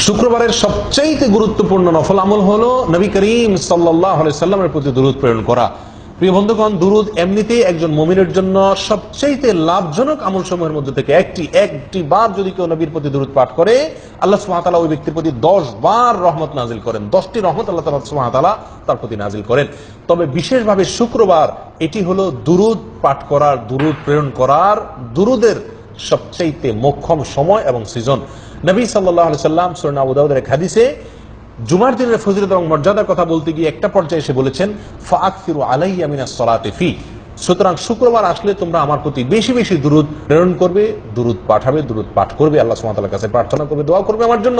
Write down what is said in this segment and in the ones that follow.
শুক্রবারের সবচেয়ে গুরুত্বপূর্ণ নফল আমল হলো নবী করিম সাল্লাল্লাহু আলাইহি সাল্লামের প্রতি দুরূদ প্রেরণ করা। প্রিয় বন্ধুগণ, দুরূদ এমনিতেই একজন মুমিনের জন্য সবচেয়ে লাভজনক আমল সমূহের মধ্যে থেকে একটি বার যদি কেউ নবীর প্রতি দুরূদ পাঠ করে, আল্লাহ সুবহানাহু ওয়া তাআলা ওই ব্যক্তির প্রতি 10 বার রহমত নাজিল করেন। 10টি রহমত আল্লাহ সুবহানাহু ওয়া তাআলা তার প্রতি নাজিল করেন। তবে বিশেষভাবে শুক্রবার এটি হলো দুরূদ পাঠ করার, দুরূদ প্রেরণ করার, দুরূদের সবচেয়ে মোক্ষম সময় এবং সিজন। নবী সাল্লাল্লাহু আলাইহি সাল্লাম সূরা আবু দাউদের এক হাদিসে জুমার দিনের ফজিলত এবং মর্যাদার কথা বলতে গিয়ে একটা পর্যায়ে এসে বলেছেন, ফাআকসিরু আলাইয়া মিনাস সালাতি ফি। সুতরাং শুক্রবার আসলে তোমরা আমার প্রতি বেশি বেশি দুরূদ প্রেরণ করবে, দুরূদ পাঠাবে, দুরূদ পাঠ করবে, আল্লাহ সুবহানাহু ওয়া তাআলার কাছে প্রার্থনা করবে, দোয়া করবে আমার জন্য।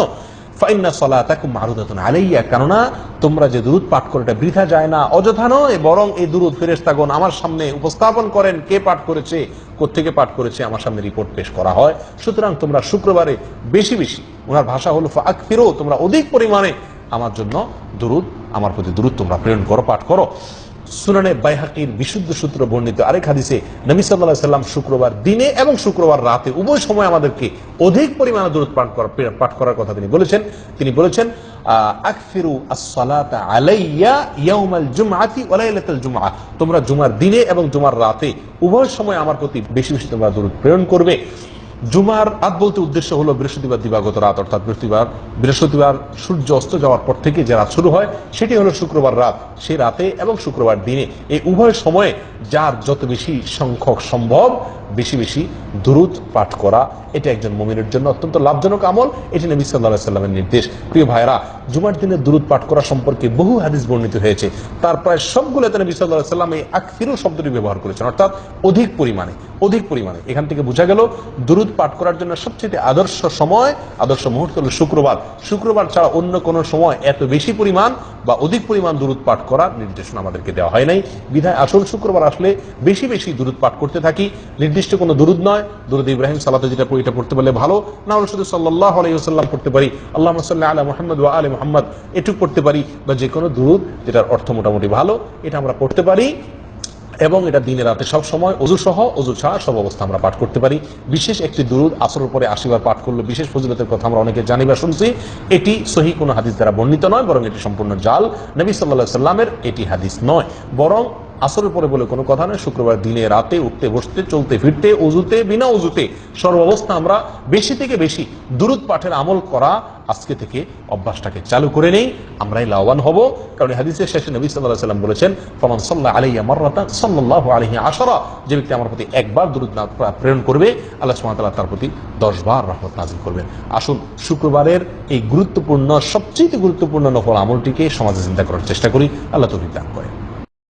ফাইন্না সালাতাকুম মারুদাতুন আলাইয়া, কেননা তোমরা যে দুরূদ পাঠ করো এটা বৃথা যায় না, অযথা নয়, বরং এই দুরূদ ফেরেশতাগণ আমার সামনে উপস্থাপন করেন, কে পাঠ করেছে, কোত্থেকে পাঠ করেছে, আমার সামনে রিপোর্ট পেশ করা হয়। সুতরাং তোমরা শুক্রবারে বেশি বেশি, ওনার ভাষা হলো ফাআকসিরু, তোমরা অধিক পরিমাণে আমার জন্য দুরূদ, আমার প্রতি দুরূদ তোমরা প্রেরণ করো, পাঠ করো। সুনানে বাইহাকির বিশুদ্ধ সূত্র বর্ণিত আরেক হাদিসে নবী সাল্লাল্লাহু আলাইহি সাল্লাম শুক্রবার দিনে এবং শুক্রবার রাতে উভয় সময় আমাদেরকে অধিক পরিমাণে দুরূদ পাঠ করার কথা তিনি বলেছেন আকসিরু আস-সালাতা আলাইয়া ইয়াউমাল জুমআতি ওয়া লাইলাতাল জুমআ, তোমরা জুমার দিনে এবং জুমার রাতে উভয় সময় আমার প্রতি বেশি বেশি তোমরা দুরূদ প্রেরণ করবে। জুমার রাত বলতে উদ্দেশ্য হলো বৃহস্পতিবার দিবাগত রাত, অর্থাৎ বৃহস্পতিবার সূর্য অস্ত যাওয়ার পর থেকে যে রাত শুরু হয় সেটি হলো শুক্রবার রাত। সেই রাতে এবং শুক্রবার দিনে এই উভয় সময়ে যার যত বেশি সংখ্যক সম্ভব বেশি বেশি দুরূদ পাঠ করা, এটা একজন মুমিনের জন্য অত্যন্ত লাভজনক আমল। এটি নবী সাল্লাল্লাহু আলাইহি সাল্লামের নির্দেশ। প্রিয় ভাইরা, জুমার দিনে দুরূদ পাঠ করা সম্পর্কে বহু হাদিস বর্ণিত হয়েছে। তার প্রায় সবগুলোতে নবী সাল্লাল্লাহু আলাইহি সাল্লাম এই আকসিরু শব্দটি ব্যবহার করেছেন, অর্থাৎ অধিক পরিমাণে। এখান থেকে বোঝা গেল দুরূদ পাঠ করার জন্য সবচেয়ে আদর্শ সময়, আদর্শ মুহূর্ত হলো শুক্রবার ছাড়া অন্য কোন সময় এত বেশি পরিমাণ বা অধিক পরিমাণ দুরূদ পাঠ করার নির্দেশনা আমাদেরকে দেওয়া হয় নাই। বিধায় আসল শুক্রবার আসলে বেশি বেশি দুরূদ পাঠ করতে থাকি। নির্দিষ্ট কোনো দুরূদ নয়, দুরূদ ইব্রাহিম সালাতে যেটা পড়ি এটা পড়তে পারলে ভালো, না হলে শুধু সাল্লাল্লাহু আলাইহি ওয়াসাল্লাম পড়তে পারি, আল্লাহুম্মা সাল্লি আলা মুহাম্মদ ওয়া আলি মুহাম্মদ এটুকু পড়তে পারি, বা যে কোনো দুরূদ যেটার অর্থ মোটামুটি ভালো এটা আমরা পড়তে পারি। এবং এটা দিনে রাতে সব সময় অজু সহ, অজু ছাড়া সব অবস্থা আমরা পাঠ করতে পারি। বিশেষ একটি দুরূদ আসরের পরে 80 বার পাঠ করলে বিশেষ ফজিলতের কথা আমরা অনেকে জানি বা শুনছি। এটি সহিহ কোনো হাদিস দ্বারা বর্ণিত নয়, বরং এটি সম্পূর্ণ জাল। নবী সাল্লাল্লাহু আলাইহি সাল্লামের এটি হাদিস নয়, বরং আসরের পরে বলে কোনো কথা নয়। শুক্রবার দিনে রাতে উঠতে বসতে, চলতে ফিরতে, অজুতে, বিনা অজুতে, সর্বাবস্থা আমরা বেশি থেকে বেশি দুরূদ পাঠের আমল করা আজকে থেকে অভ্যাসটাকে চালু করে নেই, আমরাই লাভবান হব। কারণ হাদিসের শেষে নবী সাল্লাল্লাহু আলাইহি সাল্লাম বলেছেন, ফামান সাল্লা আলাইয়া মাররাতান সাল্লাল্লাহু আলাইহি আশরা, যে ব্যক্তি আমার প্রতি একবার দুরূদ প্রেরণ করবে আল্লাহ সুবহানাহু ওয়া তাআলা তার প্রতি 10 বার রহমত নাযিল করবেন। আসুন শুক্রবারের এই সবচেয়ে গুরুত্বপূর্ণ নফল আমলটিকে সমাজে চিন্তা করার চেষ্টা করি। আল্লাহ তৌফিক দান করেন।